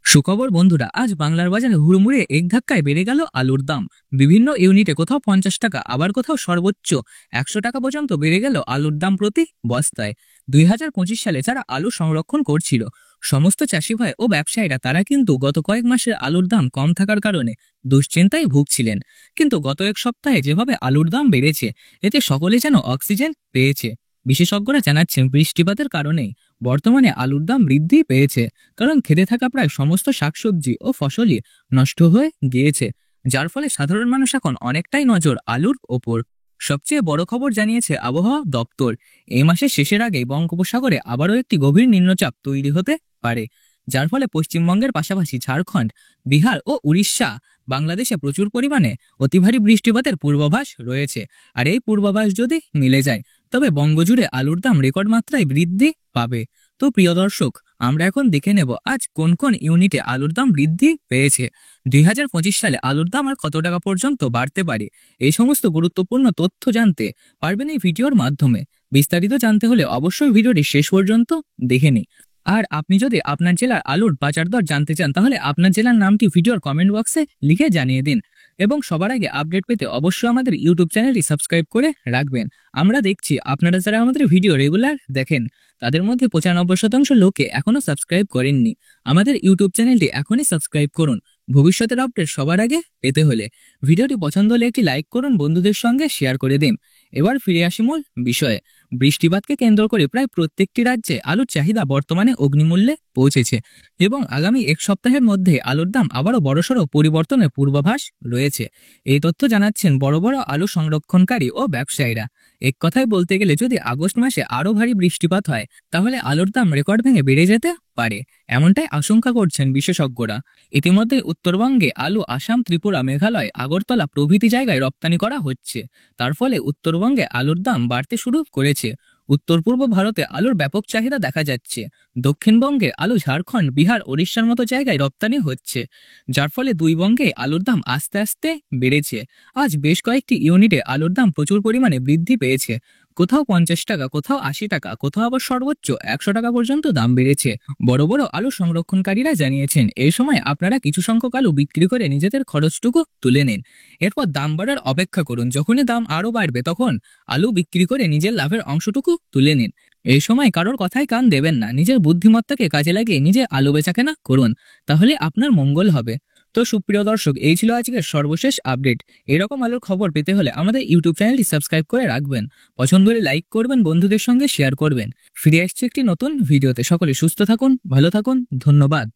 সুখবর বন্ধুরা, আজ বাংলার বাজারে হুড়মুড়ে এক ধাক্কায় বেড়ে গেল আলুর দাম। বিভিন্ন ইউনিটে কোথাও 50 টাকা, আবার কোথাও সর্বোচ্চ 100 টাকা পর্যন্ত বেড়ে গেল আলুর দাম প্রতি বস্তায়। 2025 সালে যারা আলু সংরক্ষণ করছিল, সমস্ত চাষি ভাই ও ব্যবসায়ীরা, তারা কিন্তু গত কয়েক মাসের আলুর দাম কম থাকার কারণে দুশ্চিন্তায় ভুগছিলেন। কিন্তু গত এক সপ্তাহে যেভাবে আলুর দাম বেড়েছে, এতে সকলে যেন অক্সিজেন পেয়েছে। বিশেষজ্ঞরা জানাচ্ছেন, বৃষ্টিপাতের কারণেই বর্তমানে আলুর দাম বৃদ্ধি পেয়েছে। কারণ খেতে থাকা প্রায় সমস্ত শাকসবজি ও ফসলই নষ্ট হয়ে গিয়েছে, যার ফলে সাধারণ মানুষ এখন অনেকটাই নজর আলুর ওপর। সবচেয়ে বড় খবর জানিয়েছে আবহাওয়া দপ্তর, এই মাসের শেষের আগেই বঙ্গোপসাগরে আবারও একটি গভীর নিম্নচাপ তৈরি হতে পারে, যার ফলে পশ্চিমবঙ্গের পাশাপাশি ঝাড়খণ্ড, বিহার ও উড়িষ্যা, বাংলাদেশে প্রচুর পরিমাণে অতি ভারী বৃষ্টিপাতের পূর্বাভাস রয়েছে। আর এই পূর্বাভাস যদি মিলে যায়, তবে বঙ্গজুড়ে আলুর দাম রেকর্ড মাত্রায় বৃদ্ধি পাবে। তো প্রিয় দর্শক, আমরা এখন দেখে নেব আজ কোন কোন ইউনিটে আলুর দাম বৃদ্ধি পেয়েছে। 2025 সালে আলুর দাম আর কত টাকা পর্যন্ত বাড়তে পারে, এই সমস্ত গুরুত্বপূর্ণ তথ্য জানতে পারবেন এই ভিডিওর মাধ্যমে। বিস্তারিত জানতে হলে অবশ্যই ভিডিওটি শেষ পর্যন্ত দেখে নিন। আর আপনি যদি আপনার জেলার আলুর বাজার দর জানতে চান, তাহলে আপনার জেলার নামটি ভিডিওর কমেন্ট বক্সে লিখে জানিয়ে দিন। এবং সবার আগে আপডেট পেতে অবশ্যই আমাদের ইউটিউব চ্যানেলটি সাবস্ক্রাইব করে রাখবেন। আমরা দেখছি আপনারা যারা আমাদের ভিডিও রেগুলার দেখেন, তাদের মধ্যে 95% লোকে এখনো সাবস্ক্রাইব করেননি। আমাদের ইউটিউব চ্যানেলটি এখনই সাবস্ক্রাইব করুন ভবিষ্যতের আপডেট সবার আগে পেতে হলে। ভিডিওটি পছন্দ হলে একটি লাইক করুন, বন্ধুদের সঙ্গে শেয়ার করে দিন। এবার ফিরে আসি মূল বিষয়ে। বৃষ্টিপাতকে কেন্দ্র করে প্রায় প্রত্যেকটি রাজ্যে আলুর চাহিদা বর্তমানে অগ্নিমূল্যে পৌঁছেছে, এবং আগামী এক সপ্তাহের মধ্যে আলুর দাম আবারও বড়সড় পরিবর্তনের পূর্বাভাস রয়েছে। এই তথ্য জানাচ্ছেন বড় বড় আলু সংরক্ষণকারী ও ব্যবসায়ীরা। এক কথায় বলতে গেলে, যদি আগস্ট মাসে আরও ভারী বৃষ্টিপাত হয়, তাহলে আলুর দাম রেকর্ড ভেঙে বেড়ে যেতে পারে, এমনটাই আশঙ্কা করছেন বিশেষজ্ঞরা। ইতিমধ্যে উত্তরবঙ্গে আলু আসাম, ত্রিপুরা, মেঘালয়, আগরতলা প্রভৃতি জায়গায় রপ্তানি করা হচ্ছে। তার ফলে উত্তরবঙ্গে আলুর দাম বাড়তে শুরু করেছে। উত্তর পূর্ব ভারতে আলুর ব্যাপক চাহিদা দেখা যাচ্ছে। দক্ষিণবঙ্গে আলু ঝাড়খণ্ড, বিহার, ওড়িশার মতো জায়গায় রপ্তানি হচ্ছে, যার ফলে দুই বঙ্গে আলুর দাম আস্তে আস্তে বেড়েছে। আজ বেশ কয়েকটি ইউনিটে আলুর দাম প্রচুর পরিমাণে বৃদ্ধি পেয়েছে। কোথাও 50 টাকা, কোথাও 80 টাকা, কোথাও আবার সর্বোচ্চ 100 টাকা পর্যন্ত দাম বেড়েছে। বড় বড় আলু সংরক্ষণকারীরা জানিয়েছেন, এই সময় আপনারা কিছু সংখ্যক আলু বিক্রি করে নিজেদের খরচটুকু তুলে নিন। এরপর দাম বাড়ার অপেক্ষা করুন। যখনই দাম আরও বাড়বে, তখন আলু বিক্রি করে নিজের লাভের অংশটুকু তুলে নিন। এই সময় কারোর কথায় কান দেবেন না, নিজের বুদ্ধিমত্তাকে কাজে লাগিয়ে নিজে আলু বেচাকেনা করুন, তাহলে আপনার মঙ্গল হবে। তো সুপ্রিয় দর্শক, এই ছিল আজকের সর্বশেষ আপডেট। এরকম আলুর খবর পেতে হলে আমাদের ইউটিউব চ্যানেলটি সাবস্ক্রাইব করে রাখবেন। পছন্দ হলে লাইক করবেন, বন্ধুদের সঙ্গে শেয়ার করবেন। ফিরে আসছে একটি নতুন ভিডিওতে। সকলে সুস্থ থাকুন, ভালো থাকুন, ধন্যবাদ।